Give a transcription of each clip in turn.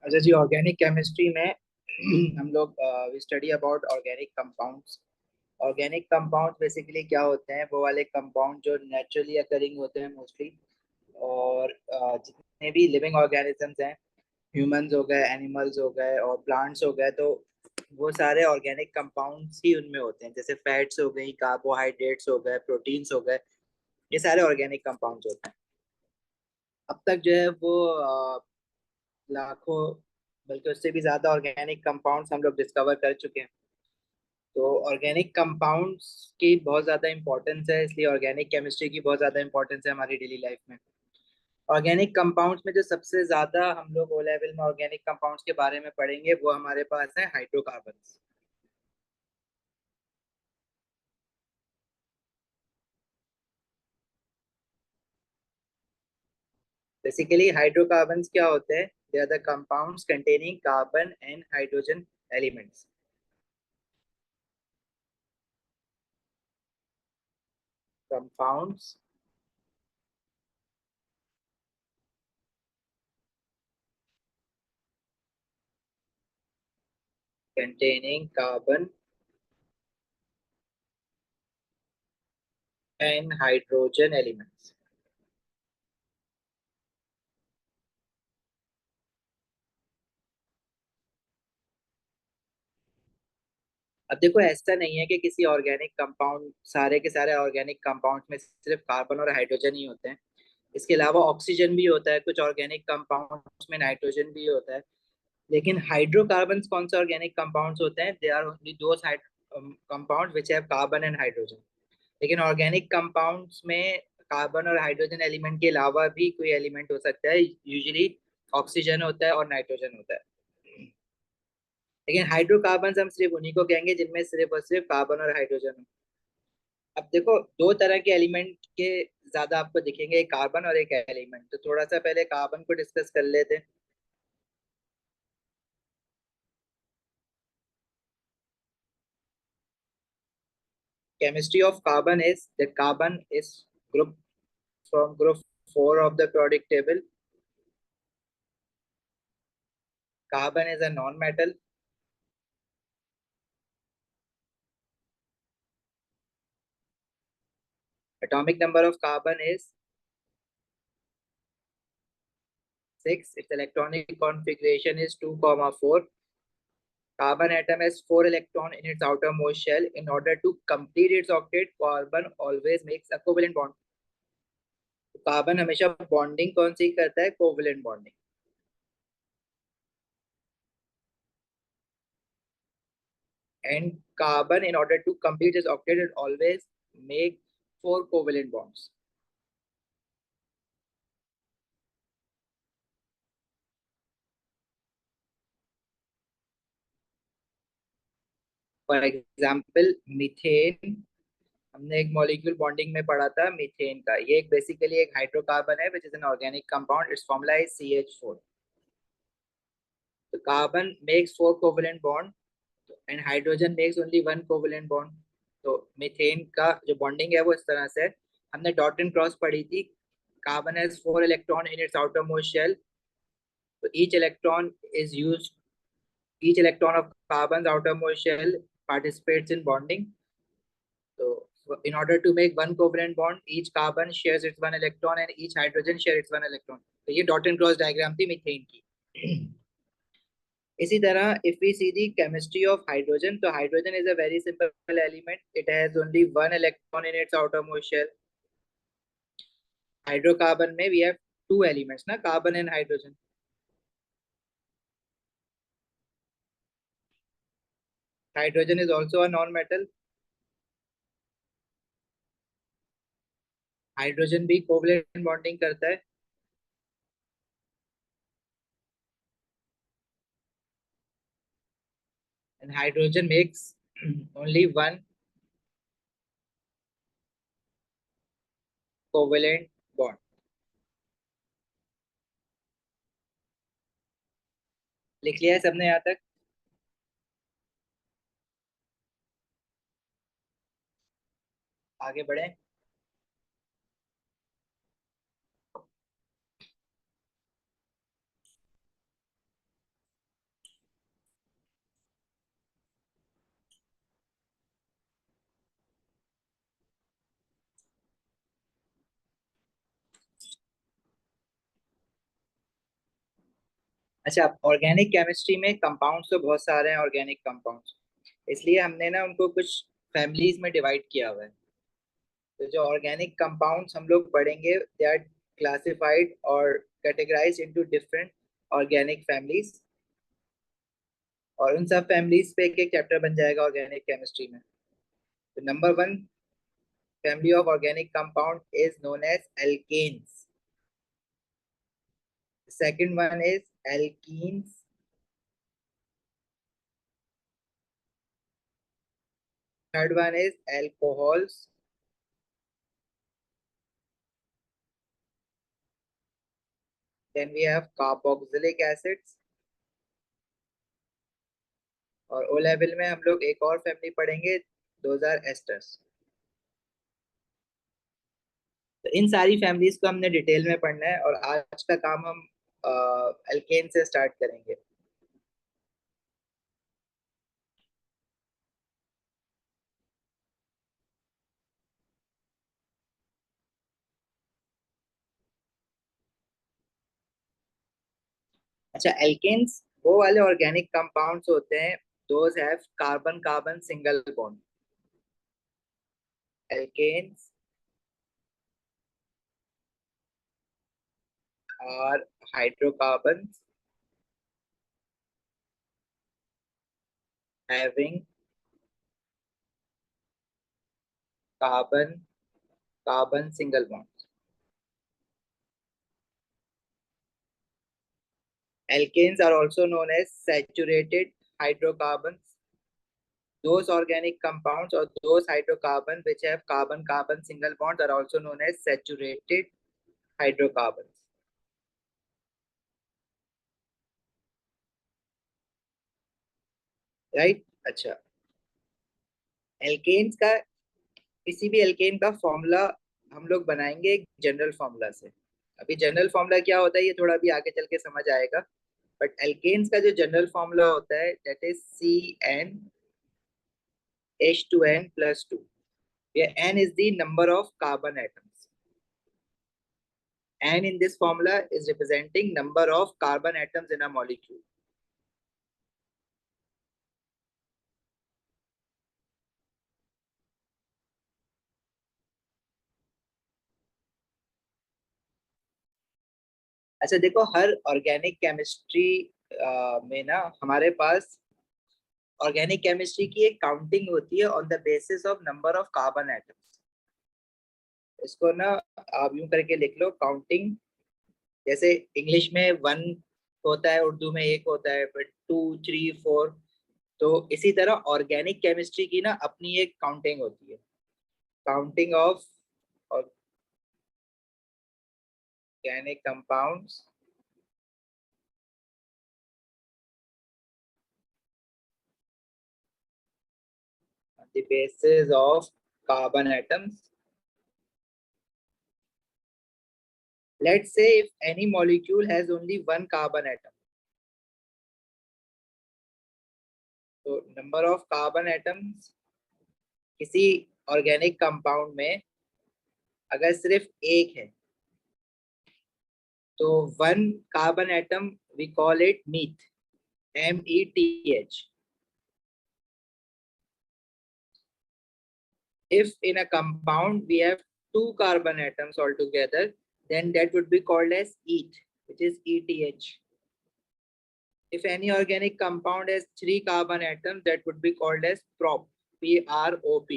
अच्छा जी, organic chemistry में हम लोग we study about organic compounds. Organic compound basically क्या होते हैं? वो वाले कंपाउंड जो नेचुरली अकरिंग होते हैं मोस्टली। और जितने भी लिविंग ऑर्गेनिजम्स हैं, ह्यूमंस हो गए, एनिमल्स हो गए और प्लांट्स हो गए, तो वो सारे ऑर्गेनिक कंपाउंड्स ही उनमें होते हैं। जैसे फैट्स हो गई, कार्बोहाइड्रेट्स हो गए, प्रोटीन्स हो गए, ये सारे ऑर्गेनिक कंपाउंड्स होते हैं। अब तक जो है वो लाखों, बल्कि उससे भी ज्यादा ऑर्गेनिक कंपाउंड्स हम लोग डिस्कवर कर चुके हैं। तो ऑर्गेनिक कंपाउंड्स की बहुत ज़्यादा इंपॉर्टेंस है, इसलिए ऑर्गेनिक केमिस्ट्री की बहुत ज़्यादा इंपॉर्टेंस है हमारी डेली लाइफ में। ऑर्गेनिक कंपाउंड्स में जो सबसे ज़्यादा हम लोग ओ लेवल में ऑर्गेनिक कंपाउंड्स के बारे में पढ़ेंगे वो हमारे पास है हाइड्रोकार्बन्स। बेसिकली हाइड्रोकार्बन्स क्या होते हैं? They are the compounds containing carbon and hydrogen elements. Compounds containing carbon and hydrogen elements। अब देखो, ऐसा नहीं है कि किसी ऑर्गेनिक कंपाउंड, सारे के सारे ऑर्गेनिक कंपाउंड में सिर्फ कार्बन और हाइड्रोजन ही होते हैं। इसके अलावा ऑक्सीजन भी होता है, कुछ ऑर्गेनिक कंपाउंड्स में नाइट्रोजन भी होता है। लेकिन हाइड्रोकार्बन्स कौन से ऑर्गेनिक कंपाउंड्स होते हैं? They are only those compound which have carbon and hydrogen. लेकिन ऑर्गेनिक कंपाउंड्स में कार्बन और हाइड्रोजन एलिमेंट के अलावा भी कोई एलिमेंट हो सकता है। यूजुअली ऑक्सीजन होता है और नाइट्रोजन होता है। लेकिन हाइड्रोकार्बन्स हम सिर्फ उन्हीं को कहेंगे जिनमें सिर्फ और सिर्फ कार्बन और हाइड्रोजन हो। अब देखो, दो तरह के एलिमेंट के ज्यादा आपको दिखेंगे, एक कार्बन और एक एलिमेंट। तो थोड़ा सा पहले कार्बन को डिस्कस कर लेते हैं। Chemistry of carbon is that carbon is group from group 4 of the periodic table. Carbon is a non-metal. Atomic number of carbon is 6. Its electronic configuration is 2, 4. Carbon atom has 4 electron in its outermost shell. In order to complete its octet, carbon always makes a covalent bond. तो carbon हमेशा bonding कौन सी करता है? Covalent bonding. And carbon, in order to complete its octet, it always make 4 covalent bonds. For example methane, हमने एक molecule bonding में पढ़ा था मीथेन का। ये एक बेसिकली एक हाइड्रोकार्बन है which is an organic compound. It's formula is CH4। तो carbon makes 4 covalent bond and hydrogen makes only 1 covalent bond. तो मीथेन का जो बॉन्डिंग है वो इस तरह से है। हमने डॉट एंड क्रॉस पढ़ी थी। Carbon has 4 electron in its outermost shell. तो each electron of carbon's outermost shell participates in bonding. So in order to make one covalent bond, each carbon shares its one electron and each hydrogen shares its one electron. तो ये dot and cross diagram थी methane की। इसी तरह if we see the chemistry of hydrogen, तो hydrogen is a very simple element. It has only one electron in its outermost shell. Hydrocarbon में we have two elements ना, carbon and hydrogen. Hydrogen is also a non metal. Hydrogen भी covalent bonding करता है। And hydrogen makes only one covalent bond. लिख लिया है सबने यहाँ तक? आगे बढ़े। अच्छा, ऑर्गेनिक केमिस्ट्री में कंपाउंड्स तो बहुत सारे हैं ऑर्गेनिक कंपाउंड्स, इसलिए हमने ना उनको कुछ फैमिलीज में डिवाइड किया हुआ है। तो जो ऑर्गेनिक कंपाउंड्स हम लोग पढ़ेंगे दे आर क्लासिफाइड और categorised into different organic families, और उन सब फैमिलीज पे एक एक चैप्टर बन जाएगा ऑर्गेनिक केमिस्ट्री में। तो number one family of organic compound is known as alkanes. The second one is alkenes. Third one is alcohols. Then we have carboxylic acids. और ओ लेवल में हम लोग एक और फैमिली पढ़ेंगे, दोज आर एस्टर्स। तो इन सारी फैमिलीज को हमने डिटेल में पढ़ना है, और आज का काम हम एल्केन से स्टार्ट करेंगे। अच्छा, एल्केन्स वो वाले ऑर्गेनिक कंपाउंड्स होते हैं those have carbon carbon single bond. Alkanes are hydrocarbons having carbon carbon single bonds. Alkanes are also known as saturated hydrocarbons. Those organic compounds or those hydrocarbons which have carbon carbon single bonds are also known as saturated hydrocarbons. Right? अच्छा, alkanes का, किसी भी alkene का formula हम लोग बनाएंगे एक general formula से। अभी जनरल फॉर्मूला क्या होता है ये थोड़ा भी आगे चल के समझ आएगा, बट एल्केन्स का जो जनरल फॉर्मूला होता है that is CnH2n+2, where n is the number of carbon atoms. N in this formula is representing number of carbon atoms in a molecule. अच्छा देखो, हर ऑर्गेनिक केमिस्ट्री में ना हमारे पास ऑर्गेनिक केमिस्ट्री की एक काउंटिंग होती है on the basis of number of carbon atoms. इसको ना आप यूं करके लिख लो, काउंटिंग। जैसे इंग्लिश में वन होता है, उर्दू में एक होता है, बट टू थ्री फोर। तो इसी तरह ऑर्गेनिक केमिस्ट्री की ना अपनी एक काउंटिंग होती है, counting of organic compounds on the basis of carbon atoms. Let's say if any molecule has only one carbon atom, so number of carbon atoms किसी ऑर्गेनिक कंपाउंड में अगर सिर्फ एक है, तो one carbon atom we call it meth, METH. If in a compound we have two carbon atoms altogether, then that would be called as eth, which is ETH. If any organic compound has three carbon atoms, that would be called as prop, PROP.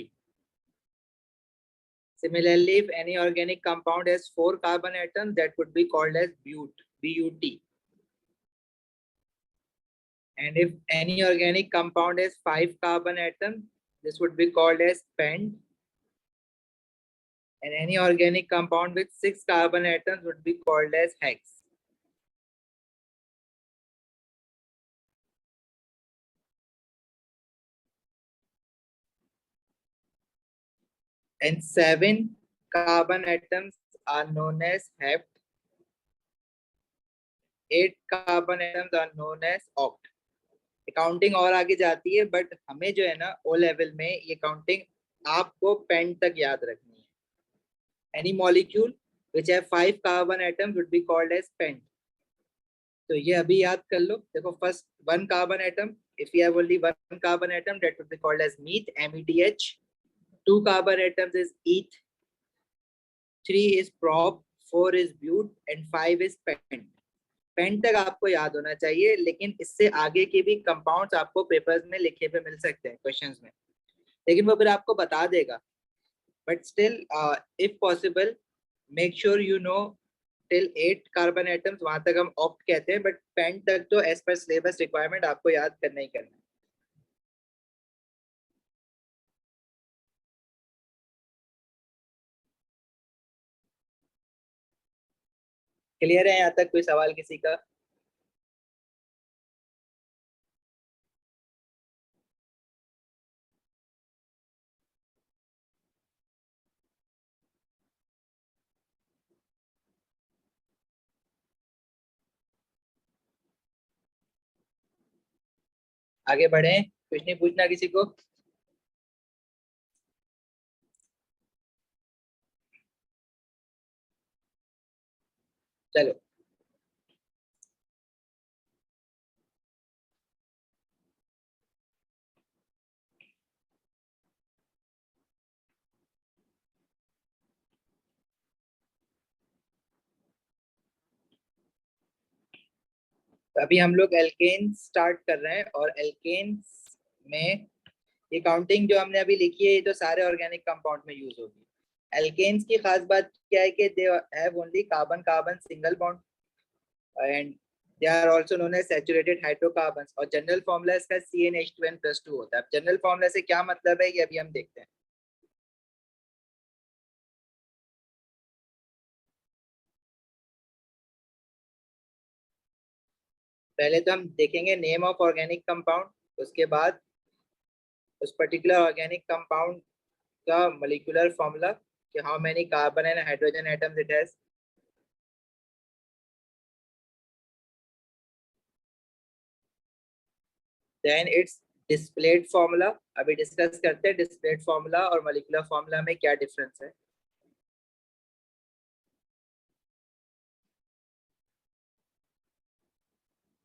Similarly, if any organic compound has four carbon atoms, that would be called as BUT, BUT. And if any organic compound has five carbon atoms, this would be called as PENT. And any organic compound with six carbon atoms would be called as hex. And seven carbon atoms are known as heft. 8 carbon atoms are known as oct. Counting और आगे जाती है, but हमें जो है ना O level में ये काउंटिंग आपको पेंट तक याद रखनी है। Any molecule which have 5 carbon atoms would be called as pent. तो ये अभी याद कर लो। देखो first one carbon atom, if you have only one carbon atom that would be called as meth, METH. Two carbon atoms is eth, three is prop, four is but and five is pent. Pent तक आपको याद होना चाहिए, लेकिन इससे आगे के भी कंपाउंड्स आपको पेपर्स में लिखे हुए मिल सकते हैं क्वेश्चंस में, लेकिन वो फिर आपको बता देगा. But still if possible make sure you know till 8 carbon atoms, वहां तक हम ऑप्ट कहते हैं, बट पेंट तक तो एज पर सिलेबस रिक्वायरमेंट आपको याद करना ही करना है. क्लियर है यहाँ तक? कोई सवाल किसी का? आगे बढ़े, कुछ नहीं पूछना किसी को? चलो. तो अभी हम लोग एल्केन स्टार्ट कर रहे हैं, और एल्केन्स में ये काउंटिंग जो हमने अभी लिखी है, ये तो सारे ऑर्गेनिक कंपाउंड में यूज होगी. एल्केन्स की खास बात क्या है कि they have only carbon carbon single bond, and they are also known as saturated hydrocarbons, और जनरल फार्मूला इसका CnH2n+2 होता है. अब जनरल फार्मूला से क्या मतलब है, ये अभी हम देखते हैं. पहले तो हम देखेंगे नेम ऑफ ऑर्गेनिक कंपाउंड, उसके बाद उस पर्टिकुलर ऑर्गेनिक कंपाउंड का मोलिकुलर फॉर्मूला कि how many carbon and hydrogen atoms it has. Then its displayed formula. अभी डिस्कस करते हैं डिस्प्लेड फॉर्मूला और मोलिकुलर फॉर्मूला में क्या डिफरेंस है.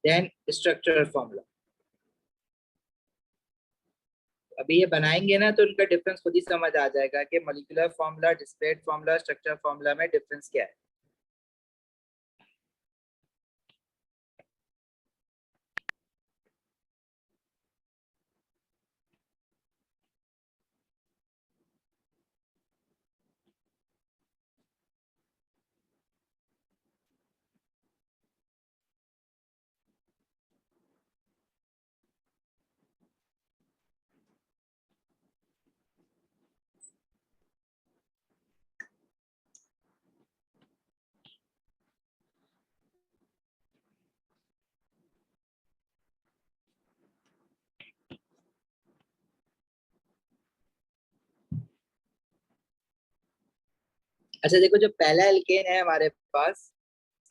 Then structural formula. अभी ये बनाएंगे ना, तो उनका डिफरेंस खुद ही समझ आ जाएगा कि molecular formula, displayed formula, structural formula में डिफरेंस क्या है. अच्छा देखो, जो पहला एल्केन है हमारे पास,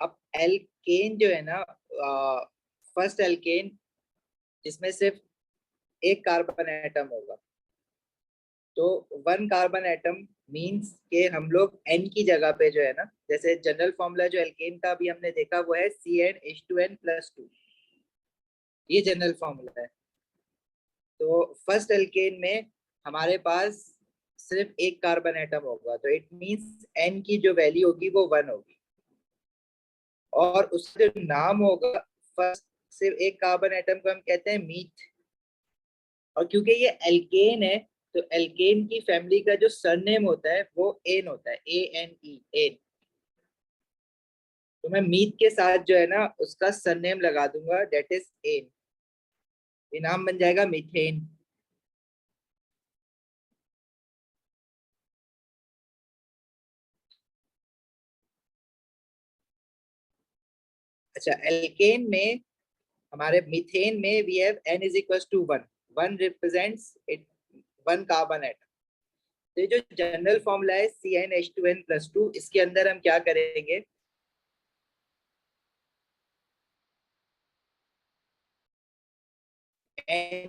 अब एल्केन जो है ना, फर्स्ट एल्केन जिसमें सिर्फ एक कार्बन एटम होगा. तो वन कार्बन एटम मींस के हम लोग एन की जगह पे जो है ना, जैसे जनरल फॉर्मूला जो एल्केन का अभी हमने देखा वो है CnH2n+2. ये जनरल फॉर्मूला है. तो फर्स्ट एल्केन में हमारे पास सिर्फ एक कार्बन एटम होगा, तो इट मींस एन की जो वैल्यू होगी वो 1 होगी. और उसका जो नाम होगा, फर्स्ट सिर्फ एक कार्बन एटम को हम कहते हैं मीथ. और क्योंकि ये एल्केन है, तो एल्केन की फैमिली का जो सरनेम होता है वो एन होता है, ANE, एन. तो मैं मीथ के साथ जो है ना उसका सरनेम लगा दूंगा, डेट इज एन. ये नाम बन जाएगा मीथेन. अच्छा, एल्केन में, हमारे मीथेन में we have n is equal to 1. 1 represents it, one carbon atom. तो ये जो जनरल फॉर्मूला है CnH2n+2, इसके अंदर हम क्या करेंगे, n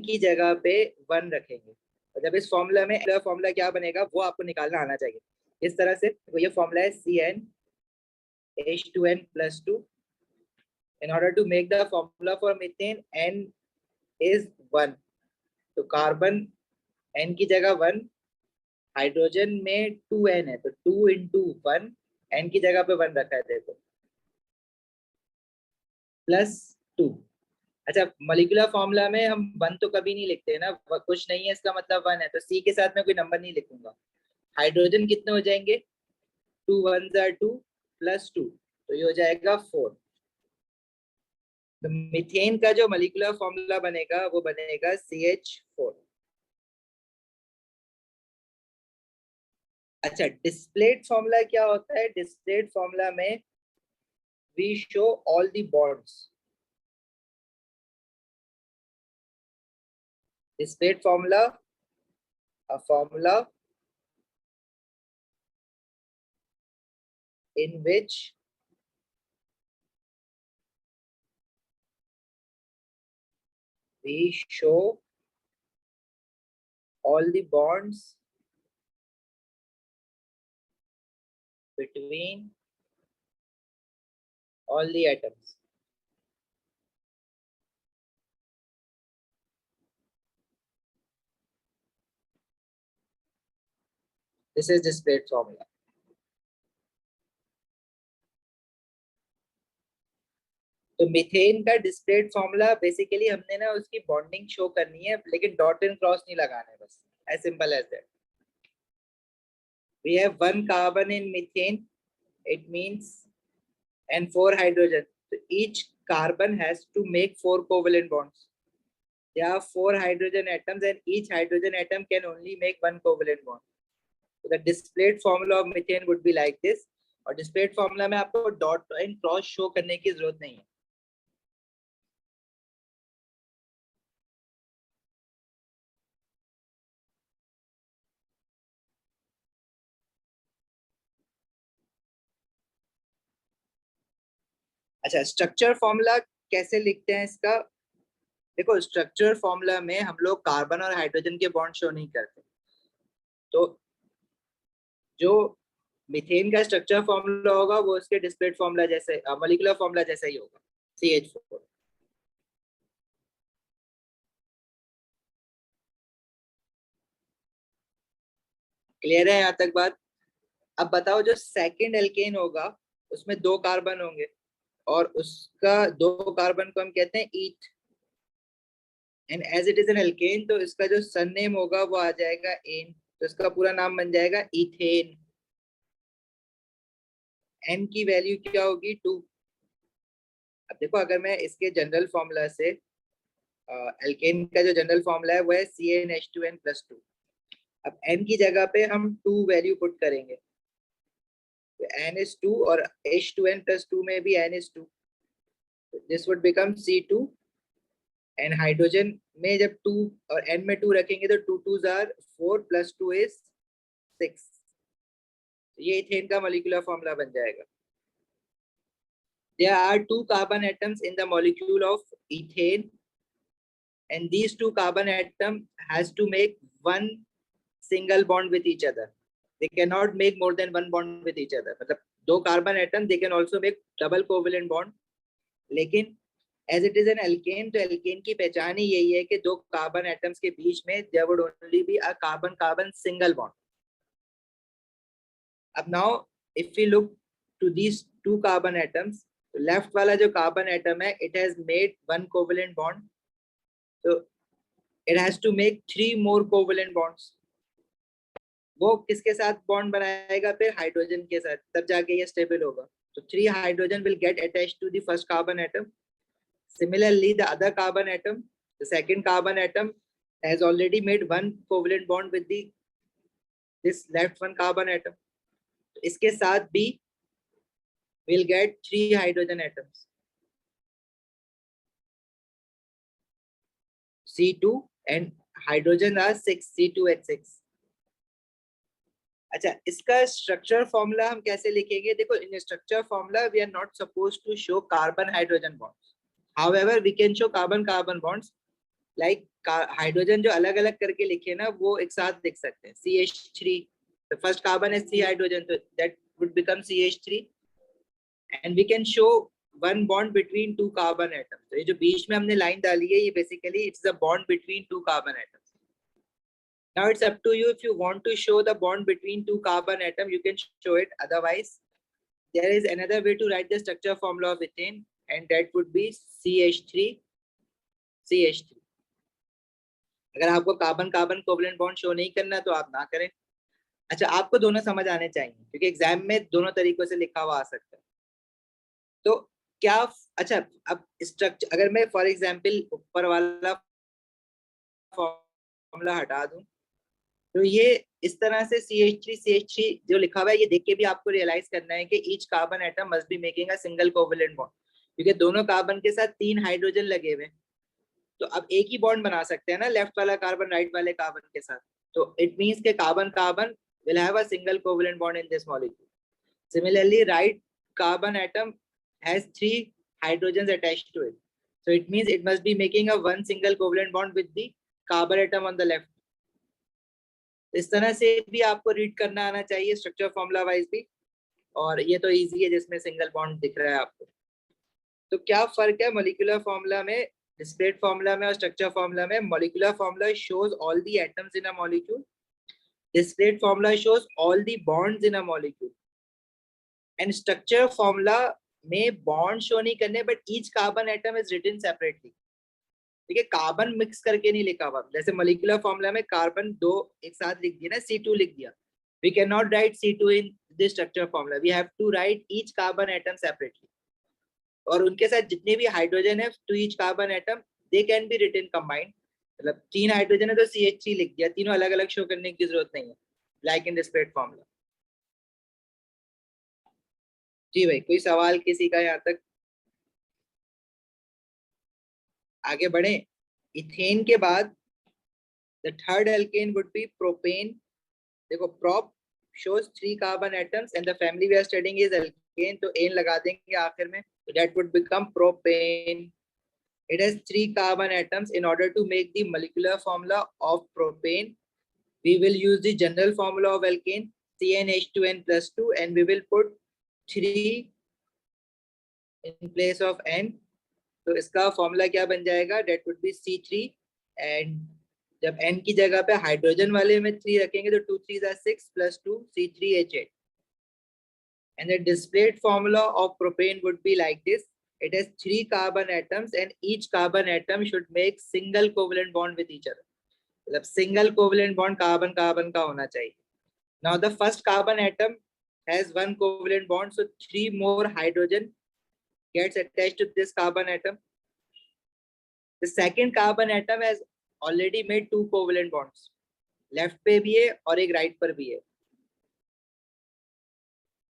की जगह पे 1 रखेंगे. और जब इस फॉर्मूला में फॉर्मूला क्या बनेगा वो आपको निकालना आना चाहिए. इस तरह से वो ये फॉर्मूला है CnH2n+2. In order to make the formula for methane, N is 1. तो कार्बन N की जगह 1, हाइड्रोजन में 2N है तो 2 into 1, N की जगह पे 1 रखा है देखो, +2। अच्छा, मॉलिक्यूलर फॉर्मूला में हम 1 तो कभी नहीं लिखते ना, कुछ नहीं है इसका मतलब 1 है, तो C के साथ में कोई नंबर नहीं लिखूंगा। हाइड्रोजन कितने हो जाएंगे, 2 1s are 2 +2, तो ये हो जाएगा 4। तो मीथेन का जो मॉलिक्यूलर फॉर्मूला बनेगा वो बनेगा CH4। अच्छा, डिस्प्लेड फॉर्मूला क्या होता है, डिस्प्लेड फॉर्मूला में we show all the bonds. Displayed formula, a formula in which we show all the bonds between all the atoms. This is displayed formula. तो methane का डिस्प्लेड फॉर्मूला बेसिकली हमने ना उसकी bonding show करनी है, लेकिन dot and cross नहीं लगाना है, बस as simple as that. We have 1 carbon in methane, it means, and 4 hydrogen. So each carbon has to make 4 covalent bonds. There are 4 hydrogen atoms and each hydrogen atom can only make 1 covalent bond. So the displayed formula of methane would be like this. और displayed formula में आपको dot and cross show करने की जरूरत नहीं है। अच्छा, structure formula कैसे लिखते हैं इसका, देखो स्ट्रक्चर फॉर्मूला में हम लोग कार्बन और हाइड्रोजन के बॉन्ड शो नहीं करते, तो जो मीथेन का स्ट्रक्चर फॉर्मूला होगा वो उसके डिस्प्लेड फॉर्मूला जैसे, मॉलिक्यूलर फॉर्मूला जैसा ही होगा, CH4। क्लियर है यहाँ तक बात। अब बताओ, जो सेकंड एल्केन होगा उसमें 2 कार्बन होंगे और उसका 2 कार्बन को हम कहते हैं eth, and as it is an alkane तो इसका जो सरनेम होगा वो आ जाएगा एन, तो इसका पूरा नाम बन जाएगा इथेन। एन की वैल्यू क्या होगी, 2। अब देखो, अगर मैं इसके जनरल फॉर्मूला से, एल्केन का जो जनरल फॉर्मूला है वो है CnH2n+2। अब n की जगह पे हम 2 वैल्यू पुट करेंगे, तो n is 2 और H2n+2 में भी n is 2, this would become C2। And hydrogen में जब 2 और n में 2 रखेंगे तो 2 2s are 4 +2 is 6। ये इथेन का मॉलिक्यूलर फॉर्मूला बन जाएगा। There are 2 carbon atoms in the molecule of ethane, and these 2 carbon atom has to make 1 single bond with each other. They cannot make more than 1 bond with each other. मतलब 2 carbon atom they can also make double covalent bond, लेकिन as it is an alkane, तो alkane की पहचान ही यही है कि 2 carbon atoms के बीच में there would only be a carbon-carbon single bond. अब now if we look to these 2 carbon atoms, तो लेफ्ट वाला जो कार्बन एटम है it has made 1 covalent bond, so it has to make 3 more covalent bonds. वो किसके साथ bond बनाएगा, फिर हाइड्रोजन के साथ, तब जाके ये स्टेबल होगा। तो 3 hydrogen will get attached to the first carbon atom. Similarly, the other carbon atom, the second carbon atom has already made 1 covalent bond with this left one carbon atom. तो इसके साथ भी we'll get 3 hydrogen atoms, C2, and hydrogen are 6, C2H6। अच्छा, इसका structure formula हम कैसे लिखेंगे, देखो in structure formula we are not suppose to show carbon hydrogen bonds, however we can show carbon carbon bonds, like hydrogen जो अलग अलग करके लिखे ना वो एक साथ लिख सकते हैं, CH3, the first carbon is 3 hydrogen, so that would become CH3, and we can show one bond between two carbon atoms. तो ये जो बीच में हमने लाइन डाली है, ये basically it's the bond between two carbon atoms. Now it's up to you. If you want to show the bond between two carbon atom, you can show it. Otherwise, there is another way to write the structure formula of ethane, and that would be CH3 CH3। अगर आपको carbon carbon covalent bond show नहीं करना तो आप ना करें। अच्छा, आपको दोनों समझ आने चाहिए क्योंकि एग्जाम में दोनों तरीकों से लिखा हुआ आ सकता है। तो क्या, अच्छा, अब स्ट्रक्चर अगर मैं फॉर एग्जांपल ऊपर वाला फॉर्मूला हटा दूं, तो ये इस तरह से CH3 जो लिखा हुआ है, ये देख के भी आपको रियलाइज करना है कि each carbon atom must be making a single covalent bond, क्योंकि दोनों कार्बन के साथ 3 हाइड्रोजन लगे हुए हैं। तो अब एक ही बॉन्ड बना सकते हैं ना, लेफ्ट वाला कार्बन राइट वाले कार्बन के साथ। तो इट मींस के carbon carbon will have a single covalent bond in this molecule. Similarly, right carbon atom has 3 hydrogens attached to it. So it means it must be making a one single covalent bond with the carbon atom on the left. इस तरह से भी आपको read करना आना चाहिए structure formula wise भी। और ये तो इजी है जिसमें सिंगल बॉन्ड दिख रहा है आपको। तो क्या फर्क है मॉलिक्यूलर फॉर्मूला में, डिस्क्रीट फॉर्मूला में और स्ट्रक्चर फॉर्मूला में? Molecular formula shows all the atoms in a molecule, discrete formula shows all the bonds in a molecule, and structure formula में bond show नहीं करने, but each carbon atom is written separately। ठीक है, carbon mix करके नहीं लिखा हुआ। जैसे मॉलिक्यूलर फॉर्मूला में कार्बन 2 एक साथ लिख दिया ना, C2 लिख दिया, we cannot write C2 in this structure formula, we have to write each carbon atom separately। और उनके साथ जितने भी हाइड्रोजन है to each carbon atom they can be written combined। मतलब 3 हाइड्रोजन है तो CH3 लिख दिया, तीनों अलग अलग शो करने की जरूरत नहीं है, लाइक इन डिस्क्रीट फॉर्मूला। जी भाई, कोई सवाल किसी का यहाँ तक? आगे बढ़े। इथेन के बाद the third alkane would be propane. देखो, prop shows 3 carbon atoms and the family we are studying is alkane, तो एन लगा देंगे आखिर में, so that would become propane। It has 3 carbon atoms। In order to make the molecular formula of propane, we will use the general formula of alkane, CnH2n plus 2, and we will put 3 in place of n। तो इसका formula क्या बन जाएगा? That would be C3, and जब n की जगह पे hydrogen वाले में 3 रखेंगे तो 2 3 are 6 plus 2 C3H8। And the displayed formula of propane would be like this: it has 3 carbon atoms and each carbon atom should make single covalent bond with each other। मतलब single covalent bond carbon carbon का होना चाहिए। Now the first carbon atom has 1 covalent bond, so 3 more hydrogen gets attached to this carbon atom। The second carbon atom has already made 2 covalent bonds, left पे भी है और एक right पर भी है।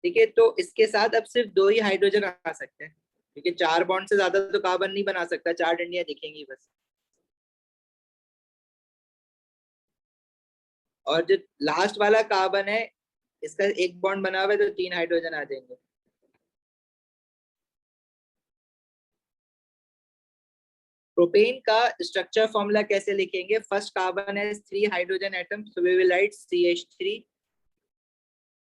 ठीक है, तो इसके साथ अब सिर्फ 2 ही हाइड्रोजन आ सकते हैं, क्योंकि 4 बॉन्ड से ज्यादा तो कार्बन नहीं बना सकता, 4 डंडियां दिखेंगी बस। और जो लास्ट वाला कार्बन है, इसका एक बॉन्ड बना हुआ है तो 3 हाइड्रोजन आ जाएंगे। प्रोपेन का स्ट्रक्चर फॉर्मूला कैसे लिखेंगे? फर्स्ट कार्बन है 3 hydrogen atom, so we will write CH3।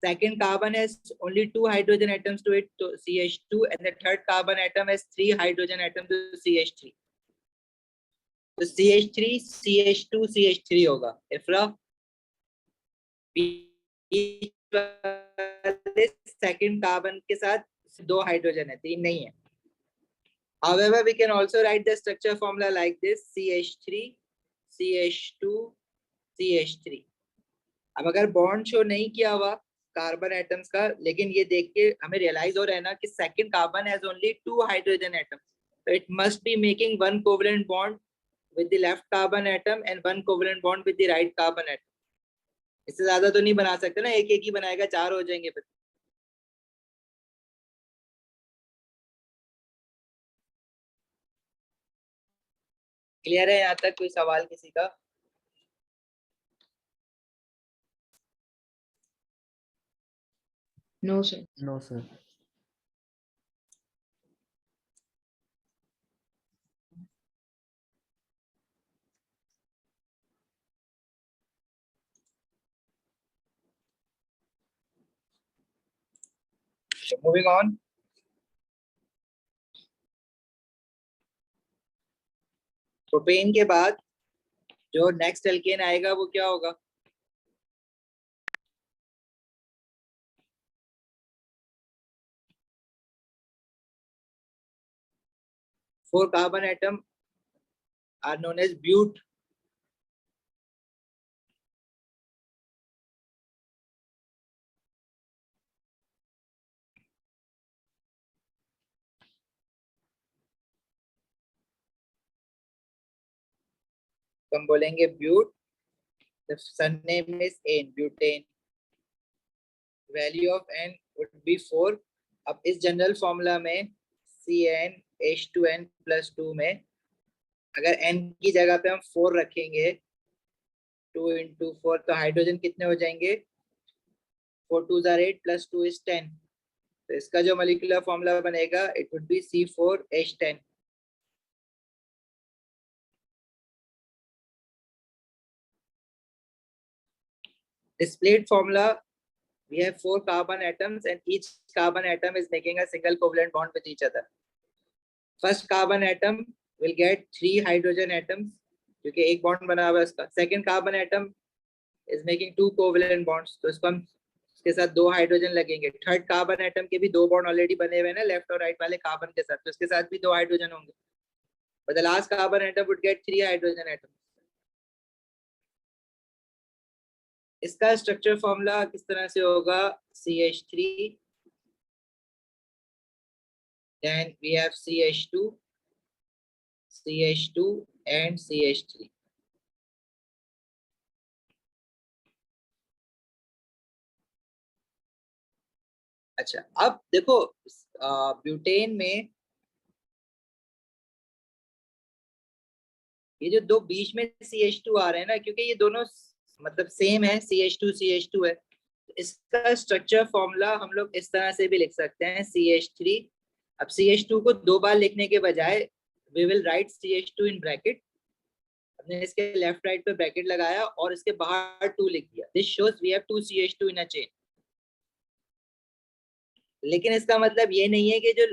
Second carbon has only 2 hydrogen atoms to it, so CH2, and the third carbon atom has 3 hydrogen atoms to CH3। तो CH3 CH2 CH3 होगा। Ifra second carbon के साथ 2 hydrogen है, 3 नहीं है। However, we can also write the structure formula like this: CH3 CH2 CH3। अब अगर bond show नहीं किया हुआ कार्बन एटम्स का, लेकिन ये देख के हमें रियलाइज हो रहा है ना कि second carbon has only 2 hydrogen atoms, so it must be making one covalent bond with the left carbon atom and one covalent bond with the right carbon atom। इससे ज्यादा तो नहीं बना सकते ना, एक एक ही बनाएगा, 4 हो जाएंगे फिर। क्लियर है यहाँ तक? कोई सवाल किसी का? No sir. No sir. Moving on. Propane के बाद जो नेक्स्ट एल्केन आएगा वो क्या होगा? Four carbon atom are known as but. तो हम बोलेंगे but. The surname is ane, butane. Value of n would be 4. अब इस जनरल फॉर्मूला में CnH2n+2 में अगर n की जगह पे हम 4 रखेंगे, 2 × 4, तो हाइड्रोजन कितने हो जाएंगे? 4 × 2 = 8 + 2 = 10. तो इसका जो मॉलिक्यूलर फॉर्मूला बनेगा it would be C4H10. Displayed formula, we have 4 carbon atoms and each carbon atom is making a single covalent bond with each other. First carbon atom will get 3 hydrogen atoms क्योंकि एक bond बना हुआ है उसका. Second carbon atom is making 2 covalent bonds, तो इसको हम इसके साथ 2 हाइड्रोजन लगेंगे. थर्ड कार्बन एटम के भी 2 बॉन्ड ऑलरेडी बने हुए हैं ना लेफ्ट और राइट वाले कार्बन के साथ, तो इसके साथ भी 2 हाइड्रोजन होंगे. But the last carbon atom would get 3 hydrogen atom. इसका स्ट्रक्चर फॉर्मूला किस तरह से होगा? CH3, then we have CH2, CH2 and CH3. अच्छा, अब देखो ब्यूटेन में ये जो दो बीच में CH2 आ रहे हैं ना, क्योंकि ये दोनों मतलब सेम है, CH2 है, तो इसका स्ट्रक्चर फॉर्मूला हम लोग इस तरह से भी लिख सकते हैं CH3. अब CH2 को 2 बार लिखने के बजाय we will write CH2 in bracket. हमने इसके लेफ्ट राइट पे ब्रैकेट लगाया और इसके बाहर 2 लिख दिया. This shows we have 2 CH2 in a chain. लेकिन इसका मतलब ये नहीं है कि जो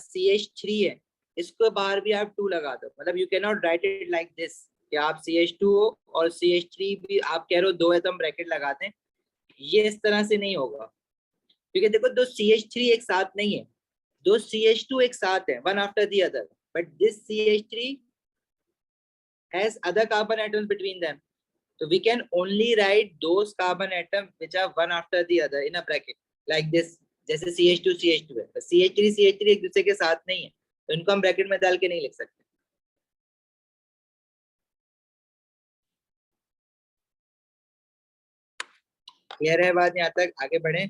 CH3 है इसको बाहर भी आप 2 लगा दो. मतलब you can not right it like this कि आप CH2 हो और CH3 भी आप कह रहे हो 2 है तो हम ब्रैकेट लगा दें. ये इस तरह से नहीं होगा, क्योंकि देखो दो CH3 एक साथ नहीं है, दो CH2 एक साथ है, one after the other, but this CH3 has other carbon atoms between them. So we can only write those carbon atoms which are one after the other in a bracket like this. जैसे CH2 CH2 है, CH3 CH3 एक दूसरे के साथ नहीं है, तो इनको हम ब्रैकेट में डाल के नहीं लिख सकते. क्लियर है बात? यहाँ तक आगे बढ़े.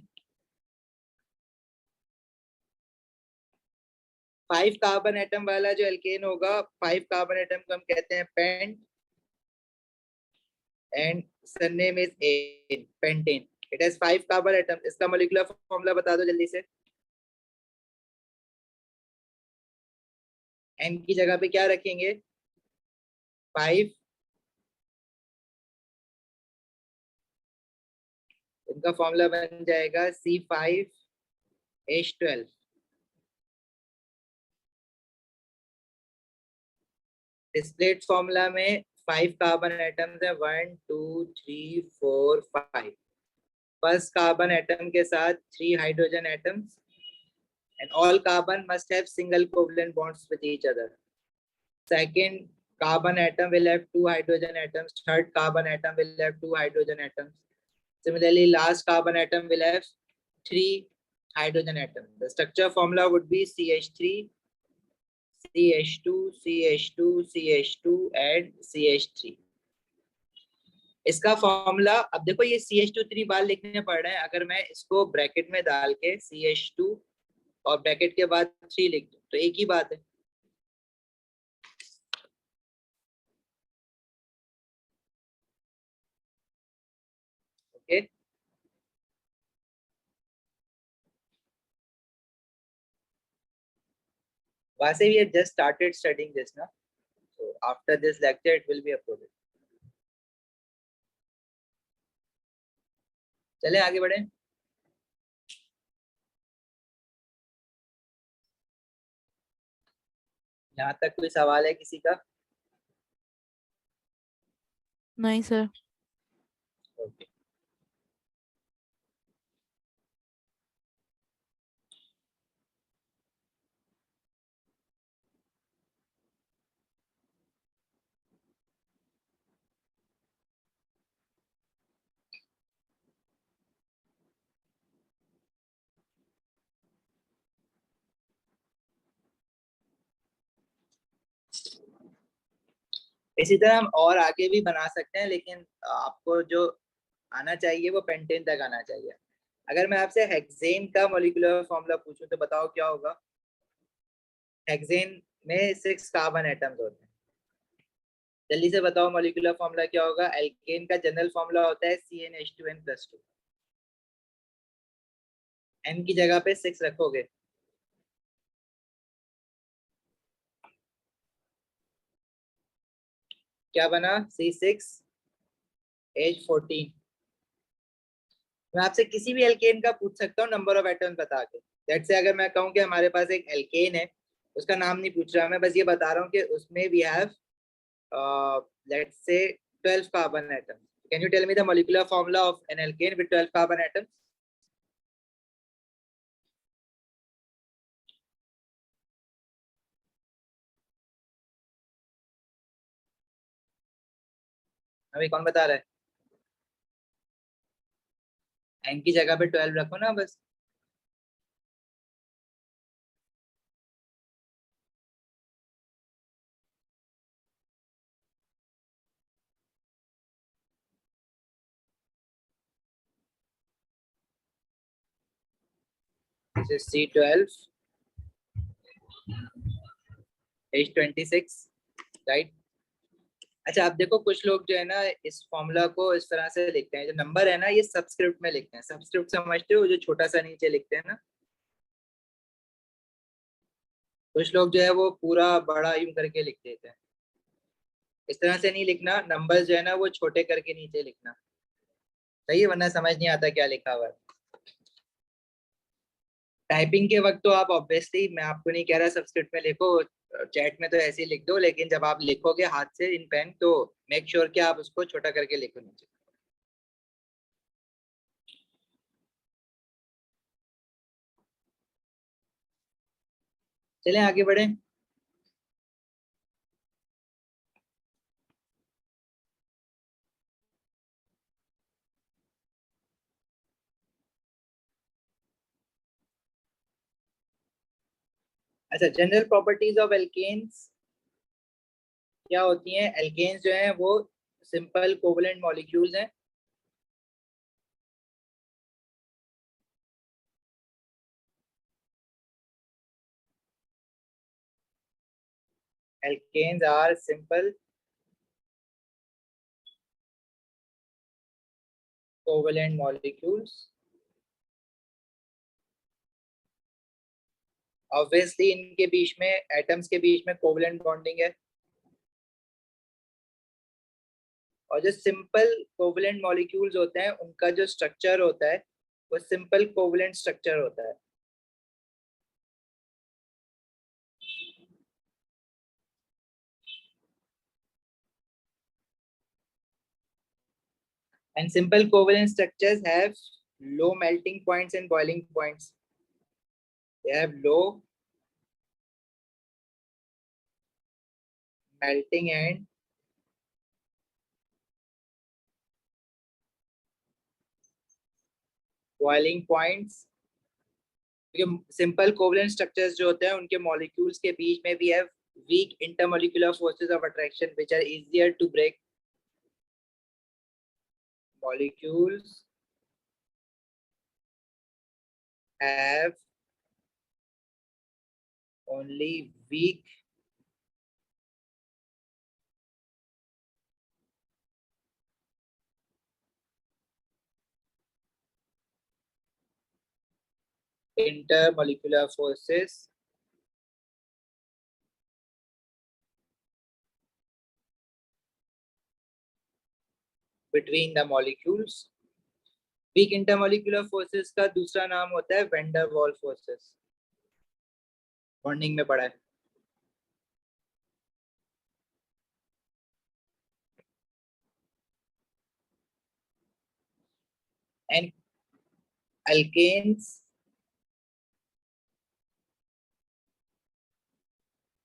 5 कार्बन एटम वाला जो एल्केन होगा, 5 कार्बन एटम को हम कहते हैं pent and surname is ane, pentane. It has 5 carbon atom. इसका मॉलिक्यूलर फॉर्मूला बता दो जल्दी से. एन की जगह पे क्या रखेंगे? 5. इनका फॉर्मूला बन जाएगा C5H12. डिस्प्लेड फॉर्मूला में 5 कार्बन एटम्स है, 1 2 3 4 5. फर्स्ट कार्बन एटम के साथ 3 hydrogen atoms and all carbon must have single covalent bonds with each other. Second carbon atom will have 2 hydrogen atoms. Third carbon atom will have 2 hydrogen atoms. Similarly, last carbon atom will have 3 hydrogen atoms. The structure formula would be CH3, CH2, CH2, CH2 and CH3. इसका formula अब देखो, ये CH2 3 बार लिखने पड़ रहे हैं. अगर मैं इसको ब्रैकेट में डाल के CH2 और ब्रैकेट के बाद 3 लिख दूं तो एक ही बात है. Okay, Vase, we have just started studying this now. So after this lecture, it will be uploaded. चले आगे बढ़े. यहाँ तक कोई सवाल है किसी का? नहीं सर। ओके। इसी तरह हम और आगे भी बना सकते हैं, लेकिन आपको जो आना चाहिए वो पेंटेन तक आना चाहिए। अगर मैं आपसे हेक्सेन का मॉलिक्यूलर फॉर्मूला पूछूं तो बताओ क्या होगा। हेक्सेन में 6 कार्बन एटम्स होते हैं। जल्दी से बताओ मॉलिक्यूलर फॉर्मूला क्या होगा। एल्केन का जनरल फॉर्मूला होता है CnH2n+2। एन की जगह पे 6 रखोगे। क्या बना? C6H14। मैं आपसे किसी भी एल्केन का पूछ सकता हूँ नंबर ऑफ एटम्स बता के। जैसे से अगर मैं कहूँ कि हमारे पास एक एल्केन है, उसका नाम नहीं पूछ रहा, मैं बस ये बता रहा हूँ कि उसमें we have let's say 12 carbon atoms. Can you tell me the molecular formula of an alkane with 12 carbon atoms? अभी कौन बता रहा है? एन की जगह पे 12 रखो ना बस। This is C12H26, right. अच्छा, आप देखो कुछ लोग जो है ना इस फॉर्मूला को इस तरह से लिखते हैं, जो नंबर है ना ये सबस्क्रिप्ट में लिखते हैं। सबस्क्रिप्ट समझते हो, जो छोटा सा नीचे लिखते हैं ना। कुछ लोग जो है वो पूरा बड़ा यूं करके लिख देते हैं। इस तरह से नहीं लिखना, नंबर्स जो है ना वो छोटे करके नीचे लिखना। सही है, वरना समझ नहीं आता क्या लिखा हुआ है। टाइपिंग के वक्त तो आप ऑब्वियसली, मैं आपको नहीं कह रहा सबस्क्रिप्ट में लिखो, चैट में तो ऐसे ही लिख दो, लेकिन जब आप लिखोगे हाथ से इन पेन तो मेक श्योर कि आप उसको छोटा करके लिखो नीचे। चलें आगे बढ़े। अच्छा, जनरल प्रॉपर्टीज ऑफ एल्केन्स क्या होती हैं? एल्केन्स जो हैं वो सिंपल कोवलेंट मॉलिक्यूल्स हैं। Alkanes are simple covalent molecules. Obviously इनके बीच में, एटम्स के बीच में कोवलेंट बॉन्डिंग है। और जो सिंपल कोवलेंट मॉलिक्यूल्स होते हैं उनका जो स्ट्रक्चर होता है वो सिंपल कोवलेंट स्ट्रक्चर होता है। And simple covalent structures have low melting points and boiling points. They have low melting and boiling points. क्योंकि सिंपल कोवलेंट स्ट्रक्चर्स जो होते हैं उनके मॉलिक्यूल्स के बीच में we have weak intermolecular forces of attraction which are easier to break. Molecules have only weak intermolecular forces between the molecules. Weak intermolecular forces का दूसरा नाम होता है वेंडर वॉल फोर्सेस। बॉन्डिंग में पढ़ा है। and alkanes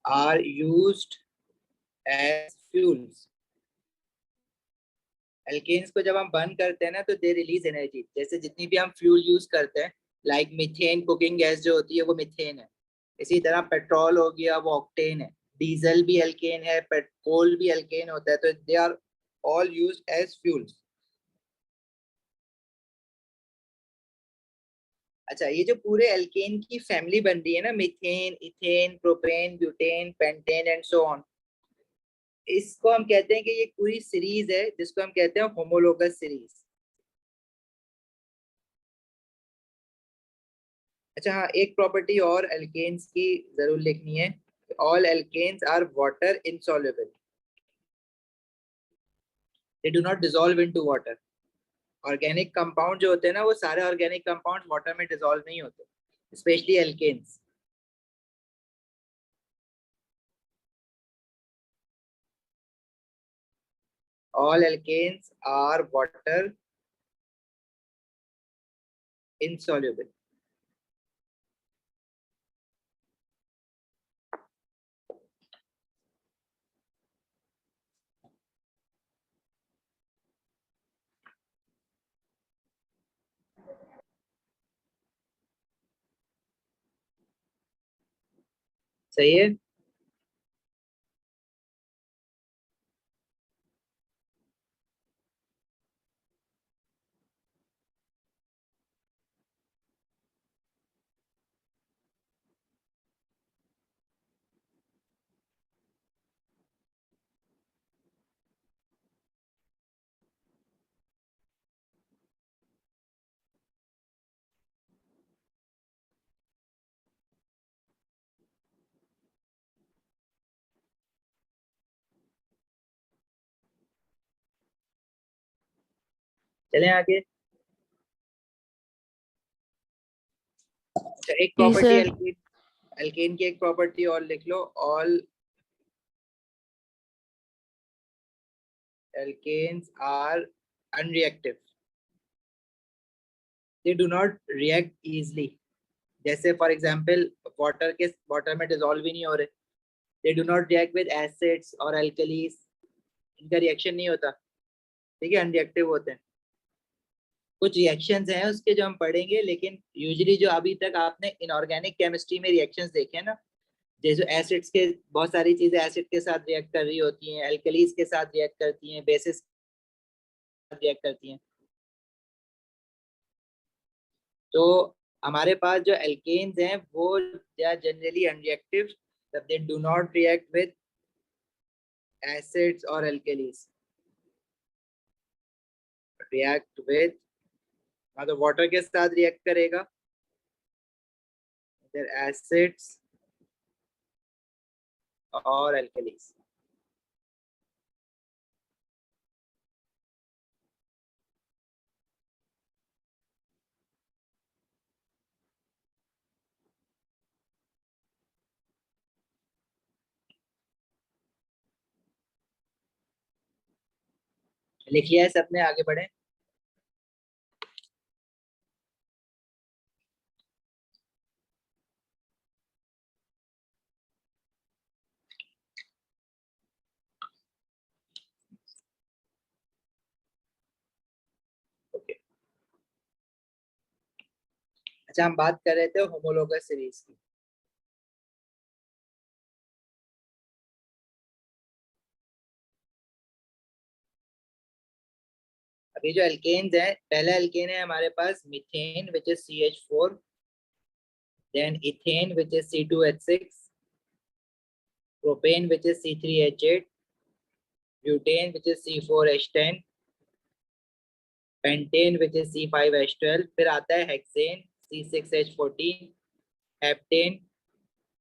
are used as fuels. Alkanes को जब हम बर्न करते हैं ना तो दे रिलीज एनर्जी, जैसे जितनी भी हम फ्यूल यूज करते हैं, लाइक मीथेन, कुकिंग गैस जो होती है वो मीथेन है। इसी तरह पेट्रोल हो गया वो ऑक्टेन है, डीजल भी एल्केन है, पेट्रोल भी एल्केन होता है, तो they are all used as fuels. अच्छा, ये जो पूरे एल्केन की फैमिली बन रही है ना, methane, ethane, propane, butane, pentane and so on, इसको हम कहते हैं कि ये पूरी सीरीज है जिसको हम कहते हैं होमोलोगस सीरीज। अच्छा हाँ, एक प्रॉपर्टी और एल्केन्स की जरूर लिखनी है, all alkanes are water insoluble, they do not dissolve into water. Organic compound जो होते हैं ना, वो सारे ऑर्गेनिक कंपाउंड वाटर में डिसॉल्व नहीं होते, specially alkanes. All alkanes are water insoluble. सही है। चलें आगे। अच्छा, एक जी प्रॉपर्टी सर। एल्केन, एल्केन की एक प्रॉपर्टी और लिख लो, all alkanes are unreactive, they do not react easily. जैसे फॉर एग्जांपल वाटर में डिसॉल्व ही नहीं हो रहे, दे do not react with acids और एल्कलीज, इनका रिएक्शन नहीं होता, ठीक है, अनरिएक्टिव होते हैं। कुछ रिएक्शंस हैं उसके जो हम पढ़ेंगे, लेकिन यूजुअली जो अभी तक आपने इनऑर्गेनिक केमिस्ट्री में रिएक्शंस देखे हैं ना, जैसे एसिड्स के, बहुत सारी चीजें एसिड के साथ रिएक्ट कर रही होती हैं, एल्कलीज के साथ रिएक्ट करती हैं, बेसिस के साथ रिएक्ट करती हैं, तो हमारे पास जो एल्केन्स हैं वो they are generally unreactive, they do not react with acids और एल्कलीज, रिएक्ट विद, मतलब वाटर के साथ रिएक्ट करेगा, इधर एसिड्स और एल्कलीज। लिख लिया है सबने, आगे बढ़े। ओके। अच्छा, हम बात कर रहे थे होमोलोगस सीरीज की। अभी जो एल्केन्स है, पहला एल्केन है हमारे पास methane which is CH4, then ethane which is C2H6, propane which is C3H8, butane which is C4H10, pentane which is C5H12, फिर आता है हेक्सेन C6H14, हेप्टेन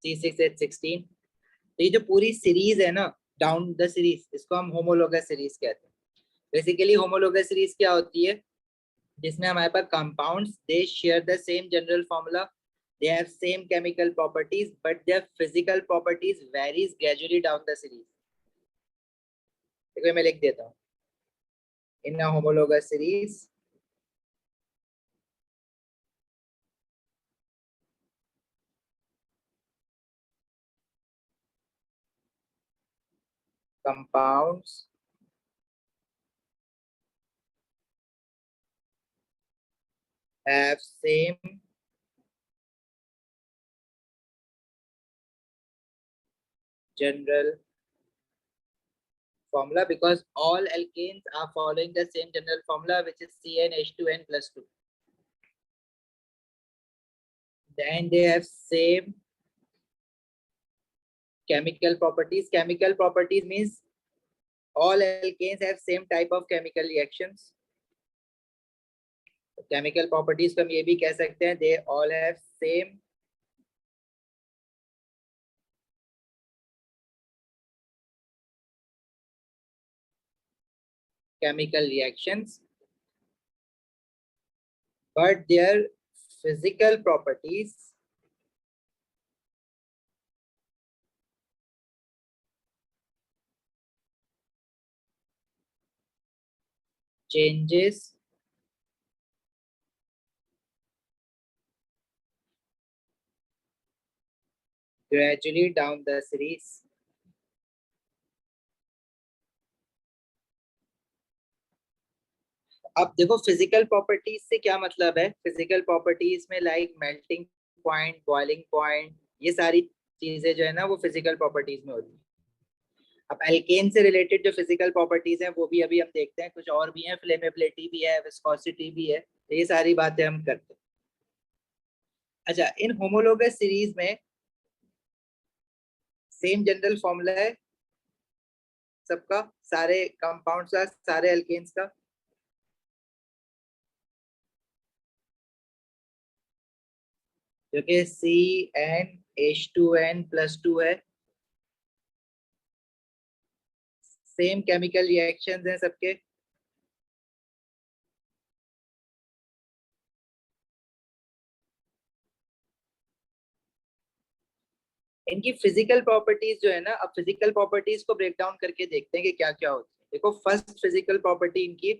C6H16। तो ये जो पूरी सीरीज है ना, डाउन द सीरीज, इसको हम होमोलोगस सीरीज कहते हैं। बेसिकली होमोलोगस सीरीज क्या होती है, जिसमें हमारे पास compounds they share the same general formula, they have same chemical properties but their physical properties varies gradually down the series। देखो मैं लिख देता हूँ, in a homologous series compounds have same general formula because all alkanes are following the same general formula, which is CnH2n plus 2. Then they have same chemical properties. Chemical properties means all alkanes have same type of chemical reactions. Chemical properties को हम ये भी कह सकते हैं, they all have same chemical reactions, but their physical properties changes gradually down the series. अब देखो physical properties से क्या मतलब है। फिजिकल प्रॉपर्टीज में like melting point, boiling point, ये सारी चीजें जो है ना वो फिजिकल प्रॉपर्टीज में होती है। अब एल्केन से रिलेटेड जो फिजिकल प्रॉपर्टीज हैं वो भी अभी हम देखते हैं, कुछ और भी हैं, फ्लेमेबिलिटी भी है, विस्कोसिटी भी है, तो ये सारी बातें हम करते हैं। अच्छा, इन होमोलोगस सीरीज में सेम जनरल फॉर्मूला है सबका, सारे कंपाउंड्स का, सारे एल्केन्स का। जो कि CnH2n+2 है। सेम केमिकल रिएक्शंस हैं सबके। इनकी फिजिकल प्रॉपर्टीज जो है ना, अब फिजिकल प्रॉपर्टीज को ब्रेक डाउन करके देखते हैं कि क्या क्या होती है। देखो फर्स्ट फिजिकल प्रॉपर्टी इनकी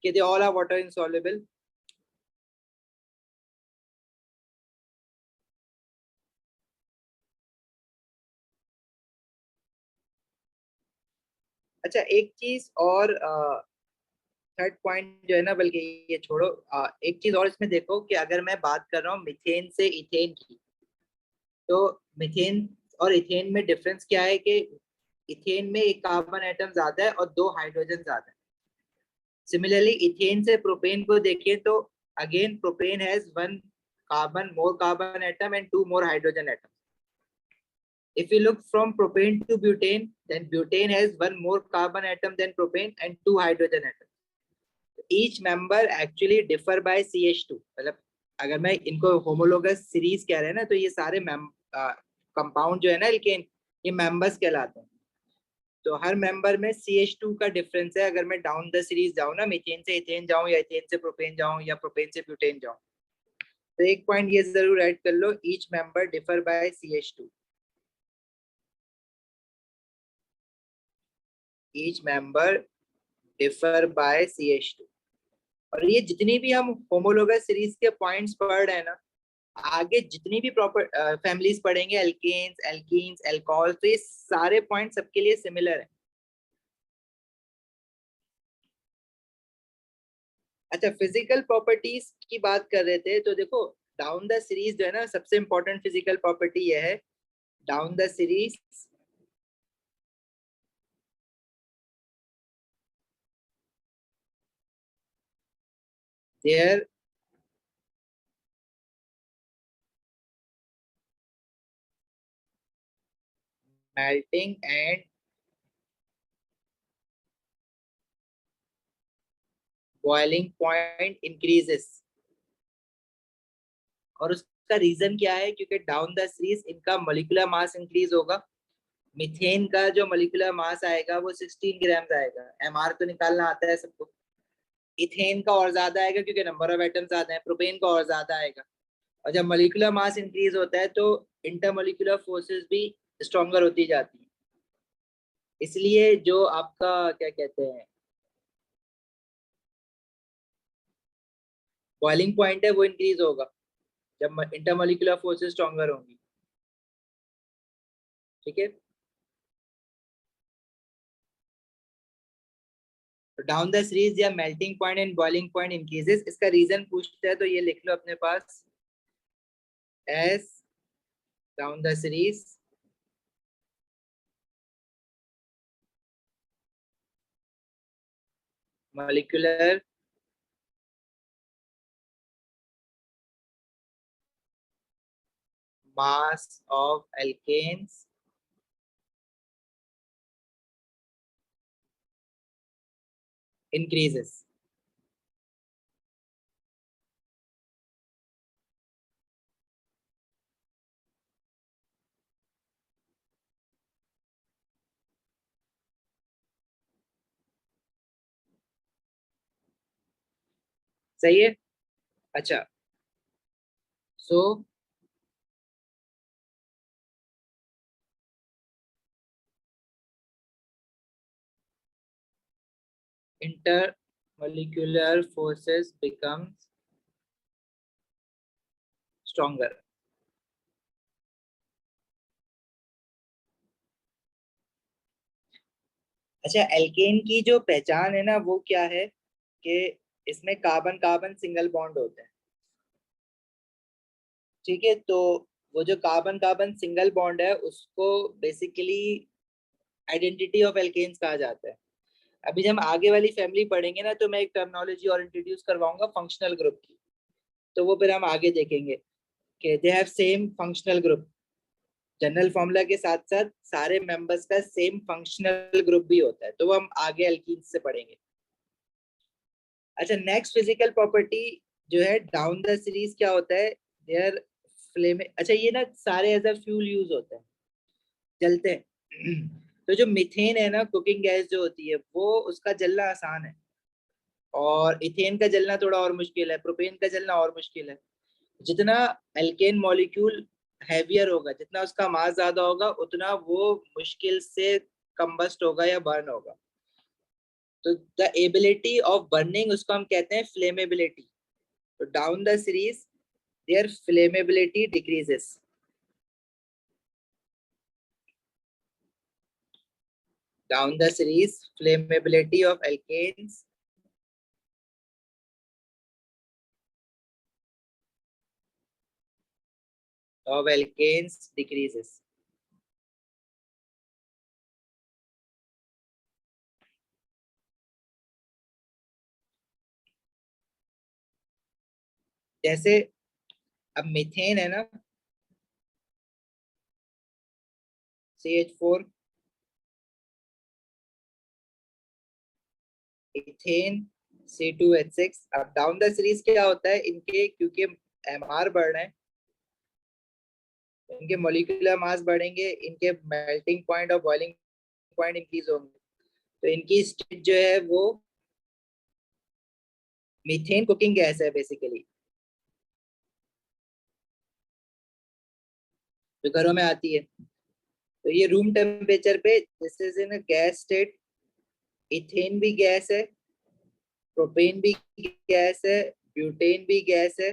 कि they all are water insoluble. अच्छा, एक चीज और, थर्ड पॉइंट जो है ना, बल्कि ये छोड़ो, एक चीज और इसमें देखो कि अगर मैं बात कर रहा हूँ मीथेन से इथेन की, तो मीथेन और इथेन में डिफरेंस क्या है कि इथेन में एक कार्बन एटम ज्यादा है और दो हाइड्रोजन ज्यादा है। सिमिलरली इथेन से प्रोपेन को देखें तो again propane has one carbon more carbon atom and two more hydrogen atom. If you look from propane to butane, then butane has one more carbon atom than propane and two hydrogen atoms. Each member actually differ by CH2। मतलब अगर मैं इनको homologous series कह रहे हैं ना, तो ये सारे कंपाउंड जो है ना एल्केन, ये मेंबर्स कहलाते हैं। तो हर मेंबर में CH2 का डिफरेंस है। अगर मैं डाउन द सीरीज जाऊं ना, मीथेन से इथेन जाऊं या इथेन से प्रोपेन जाऊं या प्रोपेन से ब्यूटेन जाऊं, तो एक पॉइंट ये जरूर ऐड कर लो, each member differ by CH2। Each member differ by CH2। और ये जितनी भी हम होमोलोगस सीरीज के पॉइंट्स पढ़ रहे हैं ना, आगे जितनी भी प्रॉपर फैमिलीज पढ़ेंगे, एल्केन्स, एल्कीन्स, एल्कोहल, तो ये सारे पॉइंट सबके लिए सिमिलर है। अच्छा, फिजिकल प्रॉपर्टीज की बात कर रहे थे, तो देखो डाउन द सीरीज जो है ना, सबसे इंपॉर्टेंट फिजिकल प्रॉपर्टी ये है, down the series their melting and boiling point increases। और उसका रीजन क्या है, क्योंकि डाउन द सीरीज इनका मोलिकुलर मास इंक्रीज होगा। मीथेन का जो मोलिकुलर मास आएगा वो 16 ग्राम आएगा। एमआर तो निकालना आता है सबको। इथेन का और ज्यादा आएगा क्योंकि नंबर ऑफ एटम ज्यादा है। प्रोपेन का और ज्यादा आएगा। और जब मोलिकुलर मास इंक्रीज होता है तो इंटरमोलिकुलर फोर्सेस भी स्ट्रॉन्गर होती जाती है। इसलिए जो आपका क्या कहते हैं बॉइलिंग पॉइंट है वो इंक्रीज होगा जब इंटरमोलिकुलर फोर्सेस स्ट्रॉन्गर होंगी। ठीक है। डाउन द सीरीज या melting point and boiling point increases, इसका रीजन पूछता है तो ये लिख लो अपने पास as down the series molecular mass of alkanes increases. सही है। अच्छा, so intermolecular forces becomes stronger. अच्छा, एल्केन की जो पहचान है ना वो क्या है कि इसमें कार्बन कार्बन सिंगल बॉन्ड होते हैं। ठीक है, तो वो जो कार्बन कार्बन सिंगल बॉन्ड है उसको बेसिकली आइडेंटिटी ऑफ एल्केन्स कहा जाता है। अभी जब हम आगे वाली फैमिली पढ़ेंगे ना तो मैं एक टर्मिनोलॉजी और इंट्रोड्यूस करवाऊंगा फंक्शनल ग्रुप की, तो वो फिर हम आगे देखेंगे कि they have same functional group. General formula के साथ साथ सारे मेंबर्स का सेम फंक्शनल ग्रुप भी होता है, तो वो हम आगे एल्कीन्स से पढ़ेंगे। अच्छा, नेक्स्ट फिजिकल प्रॉपर्टी जो है डाउन द सीरीज क्या होता है, देयर फ्लेम। अच्छा, ये ना सारे एज अ फ्यूल यूज होते हैं, जलते हैं। तो जो मीथेन है ना, कुकिंग गैस जो होती है वो उसका जलना आसान है, और इथेन का जलना थोड़ा और मुश्किल है, प्रोपेन का जलना और मुश्किल है। जितना एल्केन मॉलिक्यूल हैवियर होगा, जितना उसका मास ज्यादा होगा, उतना वो मुश्किल से कंबस्ट होगा या बर्न होगा। तो द एबिलिटी ऑफ बर्निंग उसको हम कहते हैं फ्लेमेबिलिटी। तो down the series their flammability decreases. Down the series, flammability of alkanes decreases. जैसे अब मीथेन है ना, CH4, इथेन C2H6। अब डाउन द सीरीज क्या होता है, इनके क्योंकि एमआर बढ़ रहे हैं, इनके मोलिकुलर मास बढ़ेंगे, इनके मेल्टिंग पॉइंट और बॉइलिंग पॉइंट इंक्रीज होंगे, तो इनकी स्टेट जो है वो मीथेन कुकिंग गैस है बेसिकली, जो घरों में आती है। तो ये रूम टेम्परेचर पे this is in gas state, ethane भी गैस है, प्रोपेन भी गैस है, ब्यूटेन भी गैस है,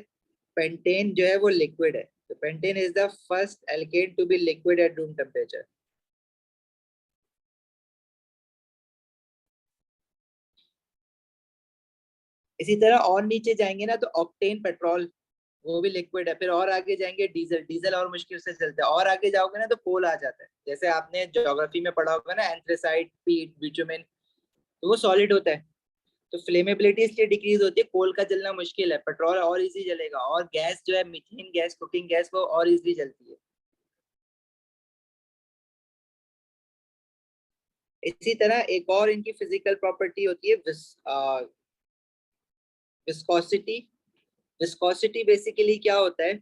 पेंटेन जो है वो लिक्विड है। तो pentane is the first alkane to be liquid at room temperature. इसी तरह और नीचे जाएंगे ना तो ऑक्टेन पेट्रोल वो भी लिक्विड है, फिर और आगे जाएंगे डीजल, डीजल और मुश्किल से चलता है, और आगे जाओगे ना तो कोल आ जाता है। जैसे आपने ज्योग्राफी में पढ़ा होगा ना, एंथ्रेसाइट, पीट, बिटुमेन, तो वो सॉलिड होता है। तो फ्लेमेबिलिटी इसलिए डिक्रीज होती है, कोल का जलना मुश्किल है, पेट्रोल और इजी जलेगा, और गैस जो है मीथेन गैस, कुकिंग गैस, वो और इजी जलती है। इसी तरह एक और इनकी फिजिकल प्रॉपर्टी होती है विस्कोसिटी। विस्कोसिटी बेसिकली क्या होता है,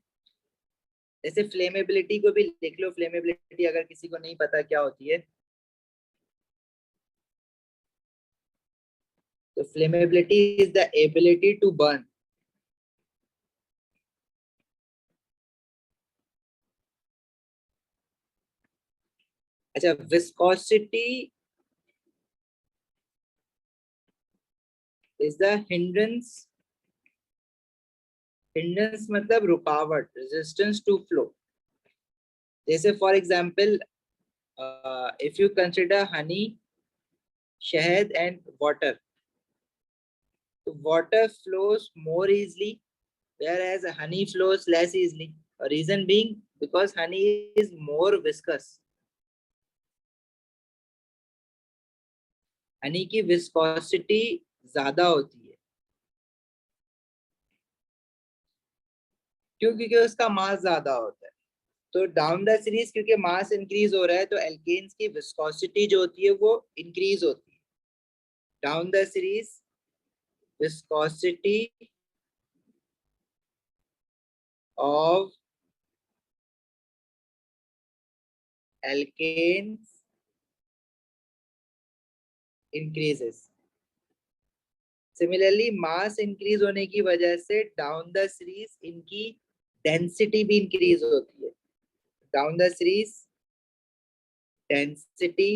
जैसे फ्लेमेबिलिटी को भी देख लो, फ्लेमेबिलिटी अगर किसी को नहीं पता क्या होती है, तो flammability is the ability to burn. अच्छा, viscosity is the hindrance, hindrance मतलब रुकावट, रेजिस्टेंस टू फ्लो। जैसे for example, if you consider honey, शहद एंड वाटर, तो water flows more easily, whereas honey flows less easily. Reason being because honey is more viscous. Honey की viscosity ज्यादा होती है, क्यों? क्योंकि उसका मास ज्यादा होता है। तो डाउन द सीरीज क्योंकि मास इंक्रीज हो रहा है, तो एल्केन्स की विस्कोसिटी जो होती है वो इंक्रीज होती है। Down the series viscosity of alkanes increases. Similarly mass increase होने की वजह से डाउन द सीरीज इनकी डेंसिटी भी इंक्रीज होती है। Down the series density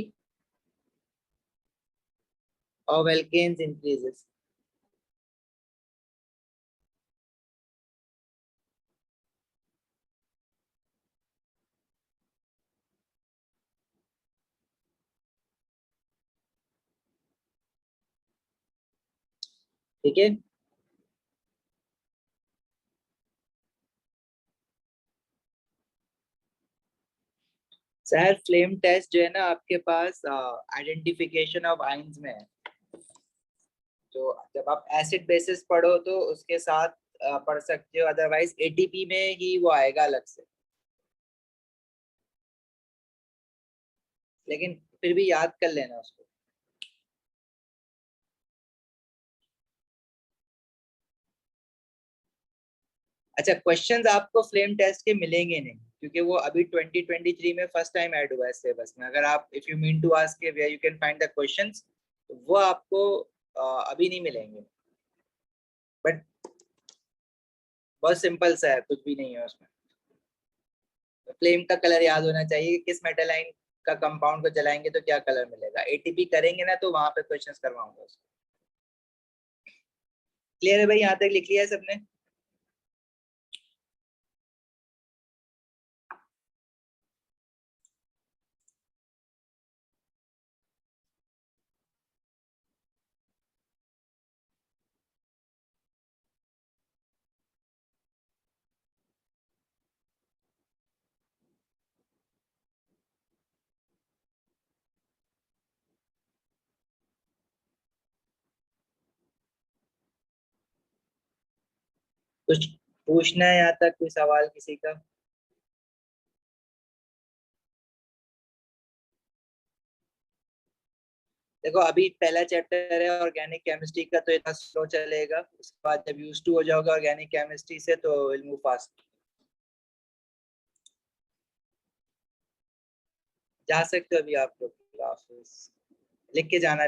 of alkanes increases. ठीक है। सर फ्लेम टेस्ट जो है ना आपके पास आइडेंटिफिकेशन ऑफ आइंस में है। तो जब आप एसिड बेसिस पढ़ो तो उसके साथ पढ़ सकते हो, अदरवाइज एटीपी में ही वो आएगा अलग से, लेकिन फिर भी याद कर लेना उसको। अच्छा, क्वेश्चंस आपको फ्लेम टेस्ट के मिलेंगे नहीं, क्योंकि वो अभी 2023 में फर्स्ट टाइम ऐड हुआ है सिलेबस में। अगर आप if you mean to ask where you can find the questions, तो वो आपको अभी नहीं मिलेंगे। बट बहुत सिंपल सा है, कुछ भी नहीं है उसमें। फ्लेम का कलर याद होना चाहिए, किस मेटल आयन का कंपाउंड को जलाएंगे तो क्या कलर मिलेगा। एटीपी करेंगे ना तो वहां पे क्वेश्चंस करवाऊंगा उसको। क्लियर है भाई? यहाँ तक लिख लिया है सबने? कुछ पूछना है यहाँ तक? कोई सवाल किसी का? देखो अभी पहला चैप्टर है ऑर्गेनिक केमिस्ट्री का, तो इतना स्लो चलेगा। उसके बाद जब यूज टू हो जाओगे ऑर्गेनिक केमिस्ट्री से तो विल मूव फास्ट। जा सकते हो अभी आप लोग क्लासेस, लिख के जाना।